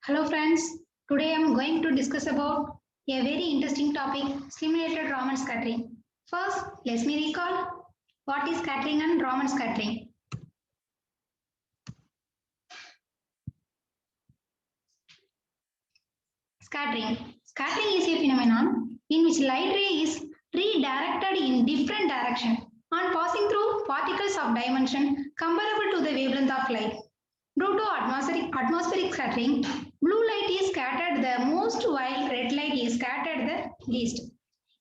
Hello friends, today I am going to discuss about a very interesting topic, simulated Raman scattering. First, let me recall what is scattering and Raman scattering. Scattering is a phenomenon in which light ray is redirected in different direction on passing through particles of dimension comparable to the wavelength of light. Due to atmospheric scattering, blue light is scattered the most while red light is scattered the least.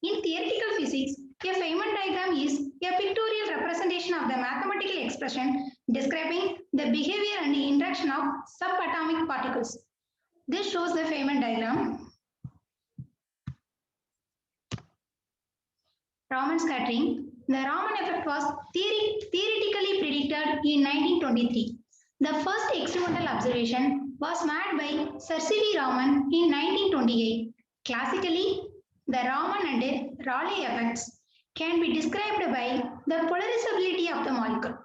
In theoretical physics, a Feynman diagram is a pictorial representation of the mathematical expression describing the behavior and interaction of subatomic particles. This shows the Feynman diagram. Raman scattering. The Raman effect was theoretically predicted in 1923. The first experimental observation was made by Sir C.V. Raman in 1928. Classically, the Raman and Rayleigh effects can be described by the polarizability of the molecule.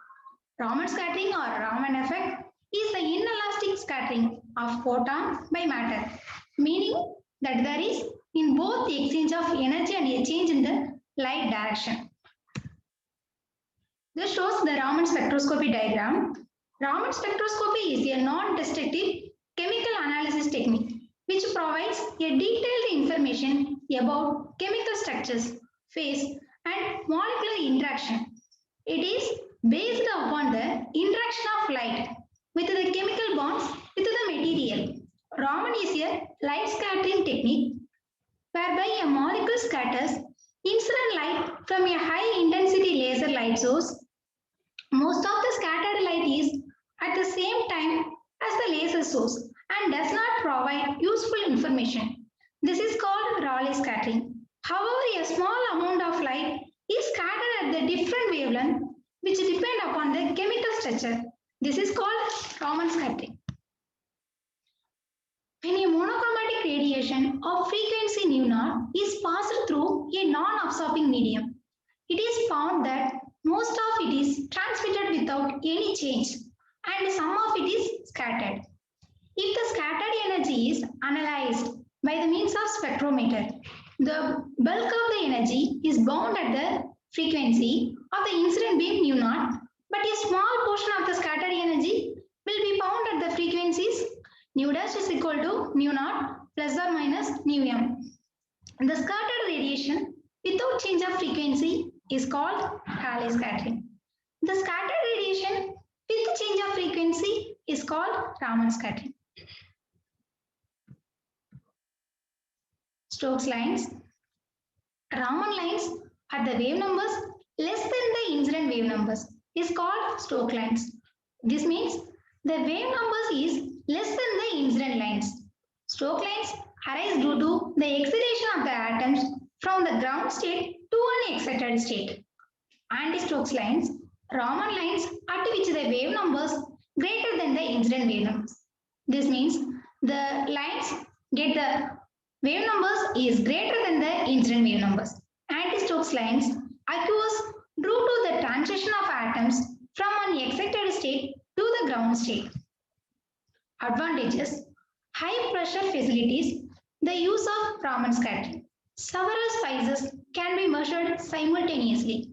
Raman scattering or Raman effect is the inelastic scattering of photon by matter, meaning that there is in both the exchange of energy and a change in the light direction. This shows the Raman spectroscopy diagram. Raman spectroscopy is a non-destructive chemical analysis technique which provides a detailed information about chemical structures, phase, and molecular interaction. It is based upon the interaction of light with the chemical bonds with the material. Raman is a light scattering technique whereby a molecule scatters incident light from a high intensity laser light source. Most of the scattered light is at the same time as the laser source and does not provide useful information. This is called Rayleigh scattering. However, a small amount of light is scattered at the different wavelength which depend upon the chemical structure. This is called Raman scattering. When a monochromatic radiation of frequency nu naught is passed through a non-absorbing medium, it is found that most of it is transmitted without any change and some of it is scattered. If the scattered energy is analyzed by the means of spectrometer, the bulk of the energy is bound at the frequency of the incident beam nu naught, but a small portion of the scattered energy will be bound at the frequencies nu dash is equal to nu naught plus or minus nu m. The scattered radiation without change of frequency is called Rayleigh scattering. The scattered radiation with change of frequency is called Raman scattering. Stokes lines. Raman lines at the wave numbers less than the incident wave numbers is called Stokes lines. This means the wave numbers is less than the incident lines. Stokes lines arise due to the excitation of the atoms from the ground state to an excited state. Anti-Stokes lines, Raman lines at which the wave numbers greater than the incident wave numbers. This means the lines get the wave numbers is greater than the incident wave numbers. Anti-Stokes lines occurs due to the transition of atoms from an excited state to the ground state. Advantages: high pressure facilities, the use of Raman scattering. Several spices can be measured simultaneously.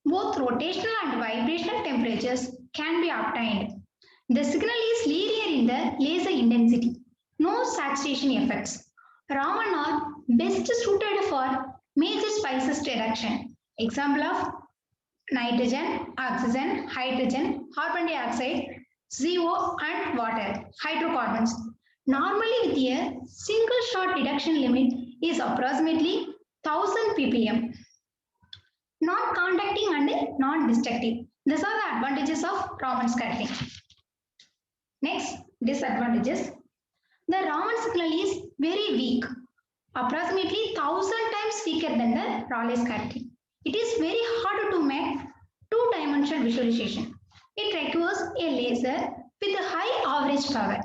Both rotational and vibrational temperatures can be obtained. The signal is linear in the laser intensity. No saturation effects. Raman are best suited for major spices reduction. Example of nitrogen, oxygen, hydrogen, carbon dioxide, CO and water, hydrocarbons. Normally with a single shot reduction limit is approximately 1000 ppm. Non-conducting and non-destructive. These are the advantages of Raman scattering. Next, disadvantages. The Raman signal is very weak, approximately 1000 times weaker than the Rayleigh scattering. It is very hard to make two-dimensional visualization. It requires a laser with a high average power.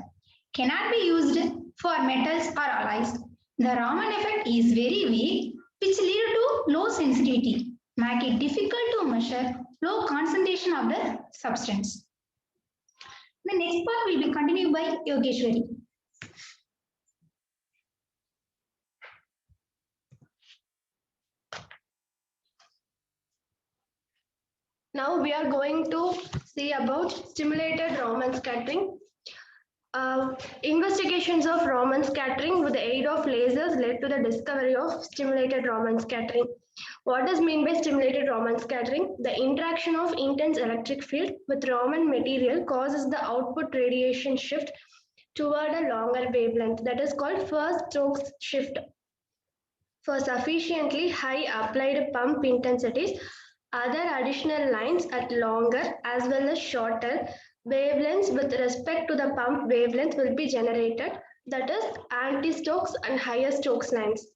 Cannot be used for metals or alloys. The Raman effect is very weak, which lead to low sensitivity, make it difficult to measure low concentration of the substance. The next part will be continued by Yogeshwari. Now we are going to see about stimulated Raman scattering. Investigations of Raman scattering with the aid of lasers led to the discovery of stimulated Raman scattering. What does mean by stimulated Raman scattering? The interaction of intense electric field with Raman material causes the output radiation shift toward a longer wavelength, that is called first Stokes shift. For sufficiently high applied pump intensities, other additional lines at longer as well as shorter wavelengths with respect to the pump wavelength will be generated, that is anti-Stokes and higher Stokes lines.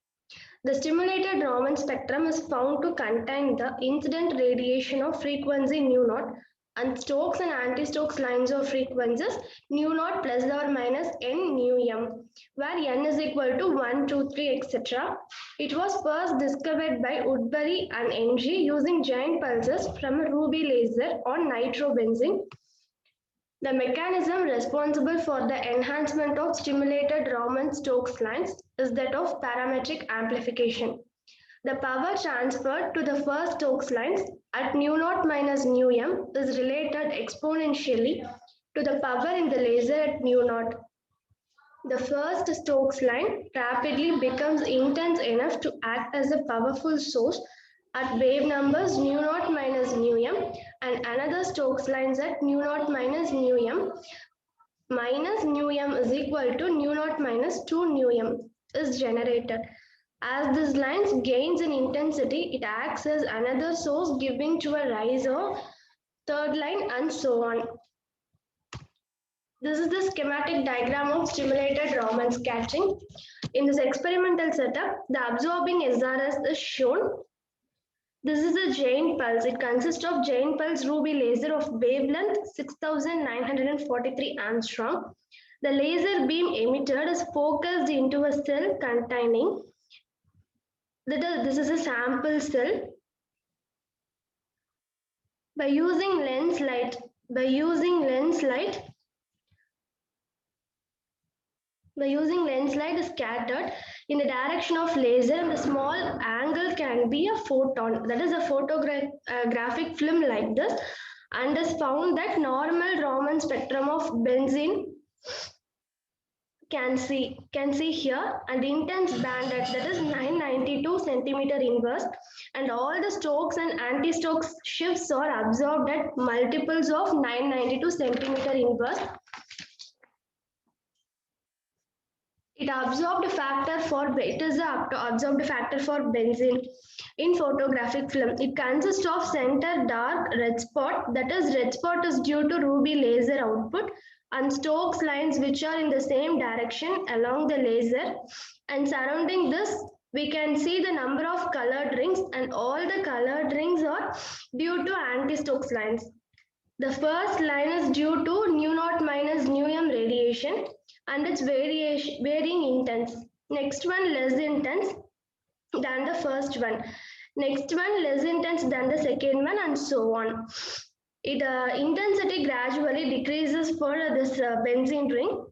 The stimulated Raman spectrum is found to contain the incident radiation of frequency nu0 and Stokes and anti-Stokes lines of frequencies nu0 plus or minus n nu m, where n is equal to 1, 2, 3, etc. It was first discovered by Woodbury and Ng using giant pulses from a ruby laser on nitrobenzene. The mechanism responsible for the enhancement of stimulated Raman-Stokes lines is that of parametric amplification. The power transferred to the first Stokes lines at nu0 minus nu m is related exponentially to the power in the laser at nu0. The first Stokes line rapidly becomes intense enough to act as a powerful source at wave numbers nu0 minus nu m, and another Stokes lines at nu0 minus nu m minus nu m is equal to nu0 minus 2 nu m is generated. As this line gains in intensity, it acts as another source giving to a rise of third line and so on. This is the schematic diagram of stimulated Raman scattering. In this experimental setup, the absorbing SRS is shown. This is a giant pulse. It consists of giant pulse ruby laser of wavelength 6943 angstrom. The laser beam emitted is focused into a cell containing, this is a sample cell. By using lens light is scattered in the direction of laser, and the small angle can be a photon, that is a photographic film like this, and is found that normal Raman spectrum of benzene can see here, and intense band that is 992 centimeter inverse, and all the Stokes and anti-Stokes shifts are absorbed at multiples of 992 centimeter inverse. It is the absorbed factor for benzene in photographic film. It consists of center dark red spot, that is red spot is due to ruby laser output, and Stokes lines which are in the same direction along the laser, and surrounding this we can see the number of colored rings, and all the colored rings are due to anti-Stokes lines. The first line is due to nu0 minus nu m radiation, and it's varying intense. Next one less intense than the first one. Next one less intense than the second one, and so on. It intensity gradually decreases for this benzene ring.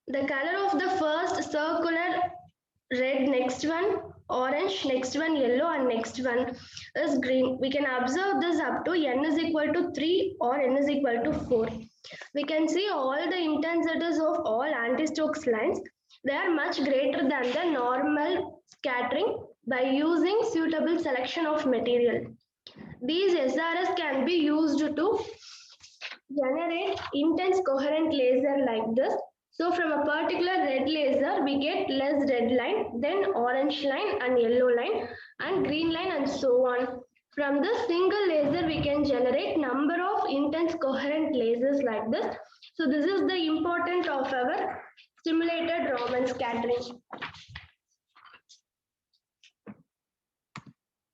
The color of the first circular red, next one orange, next one yellow, and next one is green. We can observe this up to n is equal to 3 or n is equal to 4. We can see all the intensities of all anti-Stokes lines. They are much greater than the normal scattering by using suitable selection of material. These SRS can be used to generate intense coherent laser like this. So from a particular red laser, we get less red line, then orange line and yellow line and green line and so on. From this single laser, we can generate number of intense coherent lasers like this. So this is the importance of our stimulated Raman scattering.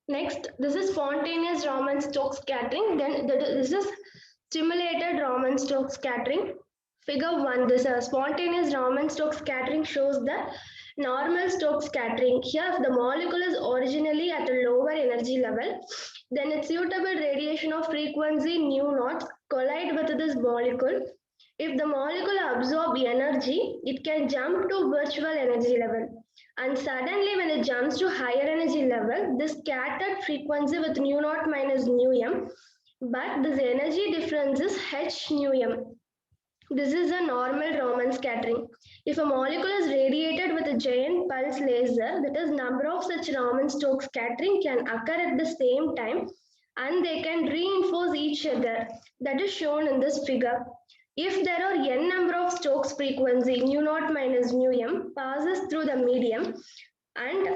Next, this is spontaneous Raman-Stokes scattering. Then this is stimulated Raman-Stokes scattering. Figure 1, this spontaneous Raman-Stokes scattering shows the normal Stokes scattering. Here, if the molecule is originally at a lower energy level, then its suitable radiation of frequency nu0 collide with this molecule. If the molecule absorbs energy, it can jump to virtual energy level. And suddenly when it jumps to higher energy level, this scattered frequency with nu naught minus nu m, but this energy difference is h nu m. This is a normal Raman scattering. If a molecule is radiated with a giant pulse laser, that is, number of such Raman-Stokes scattering can occur at the same time and they can reinforce each other. That is shown in this figure. If there are n number of Stokes frequency, nu naught minus nu m, passes through the medium and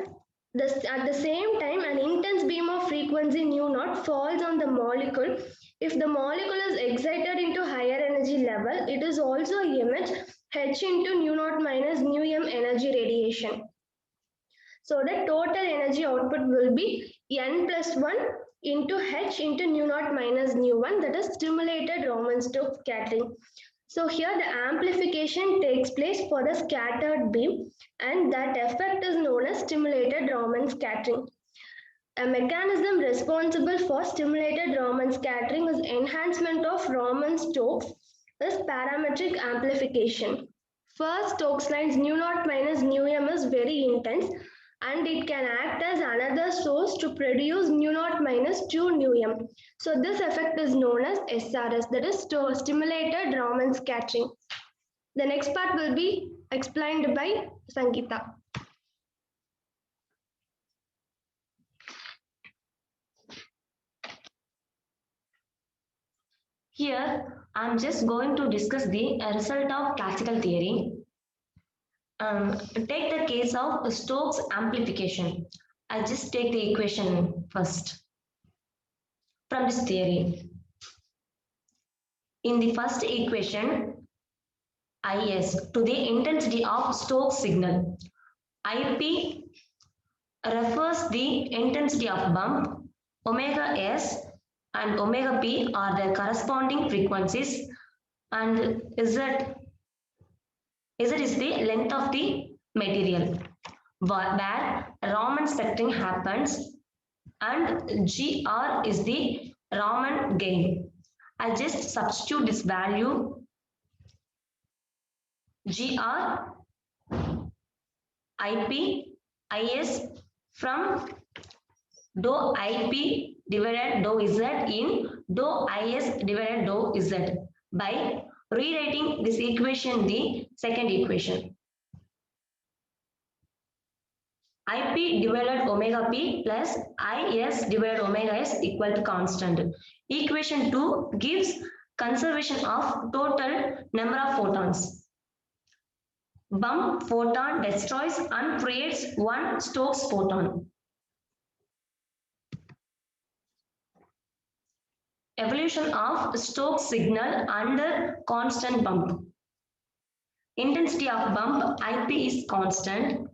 at the same time an intense beam of frequency nu naught falls on the molecule. If the molecule is excited into higher energy level, it is also emits h into nu naught minus nu m energy radiation. So the total energy output will be n plus 1 into h into nu naught minus nu 1, that is stimulated Raman-Stokes scattering. So here the amplification takes place for the scattered beam and that effect is known as stimulated Raman scattering. A mechanism responsible for stimulated Raman scattering is enhancement of Raman-Stokes, is parametric amplification. First Stokes lines nu naught minus nu m is very intense and it can act as another source to produce nu naught minus 2 nu m. So this effect is known as SRS, that is stimulated Raman scattering. The next part will be explained by Sangeeta. Here, I'm just going to discuss the result of classical theory. Take the case of Stokes amplification. I just take the equation first from this theory. In the first equation, Is to the intensity of Stokes signal. Ip refers the intensity of bump. Omega S and omega p are the corresponding frequencies, and Z is the length of the material where Raman spectrum happens, and GR is the Raman gain. I just substitute this value GR, IP, IS from dou IP divided dou Z in dou IS divided dou Z by rewriting this equation, the second equation. IP divided omega p plus IS divided omega s equal to constant. Equation 2 gives conservation of total number of photons. Bump photon destroys and creates one Stokes photon. Evolution of Stokes signal under constant bump. Intensity of bump IP is constant.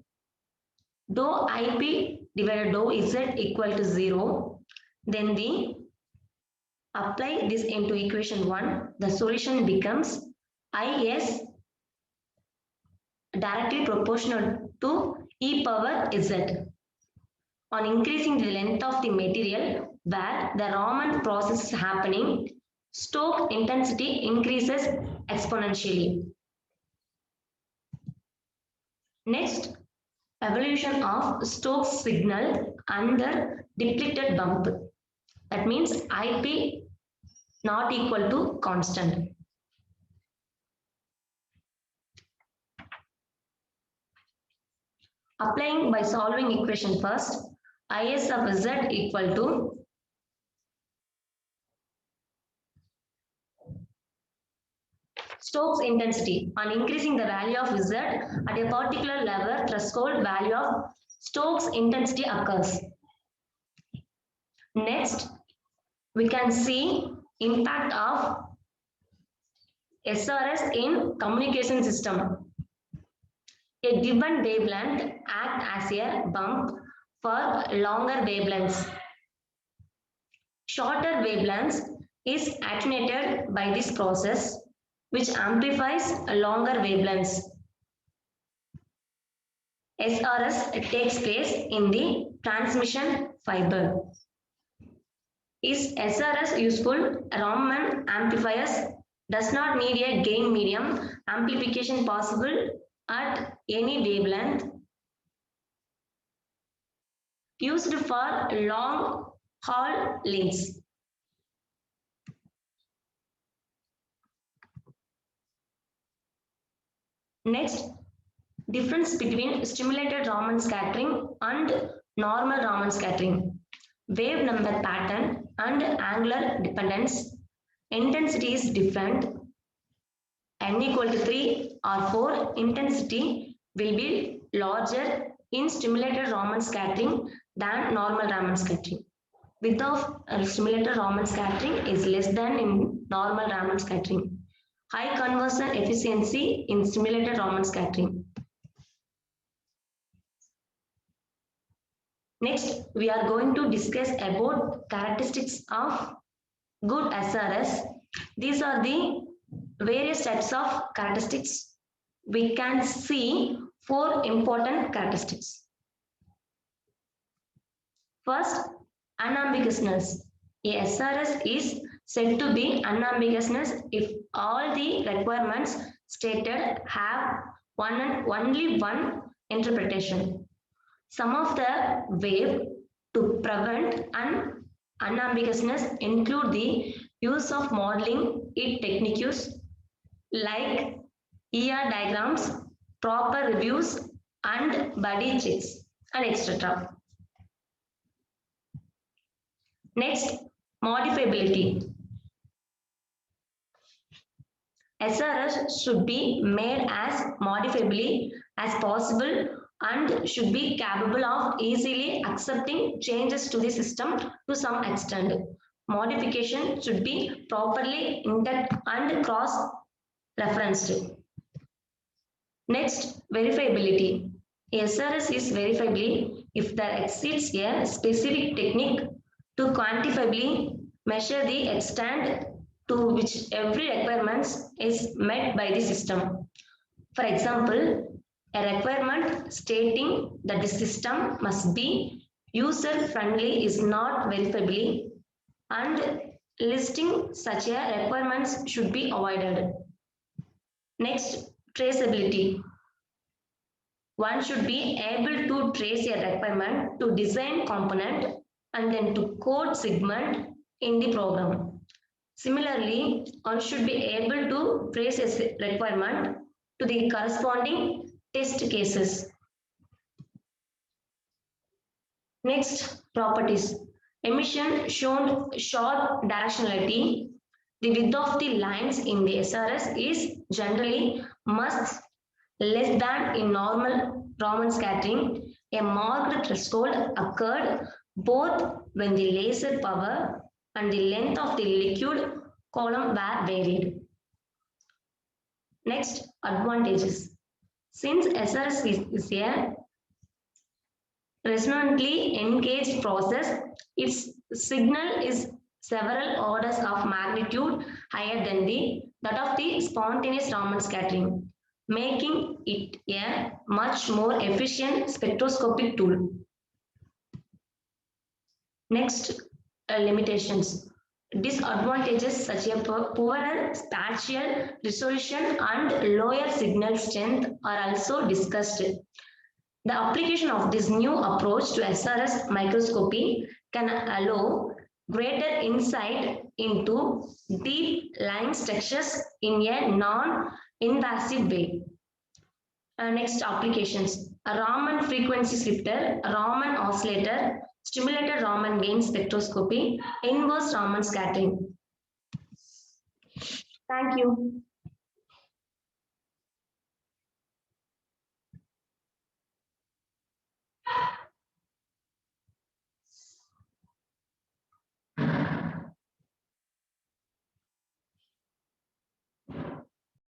Dou IP divided dou Z equal to 0. Then the apply this into equation 1. The solution becomes IS directly proportional to e power Z. On increasing the length of the material where the Raman process is happening, Stokes intensity increases exponentially. Next, evolution of Stokes signal under depleted bump. That means IP not equal to constant. Applying by solving equation first, IS of Z equal to Stokes intensity. On increasing the value of Z at a particular level, threshold value of Stokes intensity occurs. Next, we can see impact of SRS in communication system. A given wavelength acts as a bump for longer wavelengths. Shorter wavelengths is attenuated by this process, which amplifies longer wavelengths. SRS takes place in the transmission fiber. Is SRS useful? Raman amplifiers does not need a gain medium. Amplification possible at any wavelength. used for long haul links. Next, difference between stimulated Raman scattering and normal Raman scattering. Wave number pattern and angular dependence. Intensity is different. N equal to 3 or 4, intensity will be larger in stimulated Raman scattering than normal Raman scattering. Width of stimulated Raman scattering is less than in normal Raman scattering. High conversion efficiency in stimulated Raman scattering. Next, we are going to discuss about characteristics of good SRS. These are the various types of characteristics. We can see 4 important characteristics. First, unambiguousness. A SRS is said to be unambiguous if all the requirements stated have only one interpretation. Some of the ways to prevent unambiguousness include the use of modeling techniques like ER diagrams, proper reviews, and body checks, and etc. Next, modifiability. SRS should be made as modifiably as possible and should be capable of easily accepting changes to the system to some extent. Modification should be properly indexed and cross-referenced. Next, verifiability. SRS is verifiable if there exists a specific technique to quantifiably measure the extent to which every requirement is met by the system. For example, a requirement stating that the system must be user-friendly is not verifiable, and listing such a requirements should be avoided. Next, traceability. One should be able to trace a requirement to design component and then to code segment in the program. Similarly, one should be able to trace a requirement to the corresponding test cases. Next, properties. Emission shown short directionality. The width of the lines in the SRS is generally much less than in normal Raman scattering. A marked threshold occurred both when the laser power and the length of the liquid column were varied. Next, advantages. Since SRS is a resonantly engaged process, its signal is several orders of magnitude higher than that of the spontaneous Raman scattering, making it a much more efficient spectroscopic tool. Next, limitations. Disadvantages such as poorer spatial resolution and lower signal strength are also discussed. The application of this new approach to SRS microscopy can allow greater insight into deep line structures in a non-invasive way. Next, applications. A Raman frequency shifter, a Raman oscillator, stimulated Raman gain spectroscopy, inverse Raman scattering. Thank you.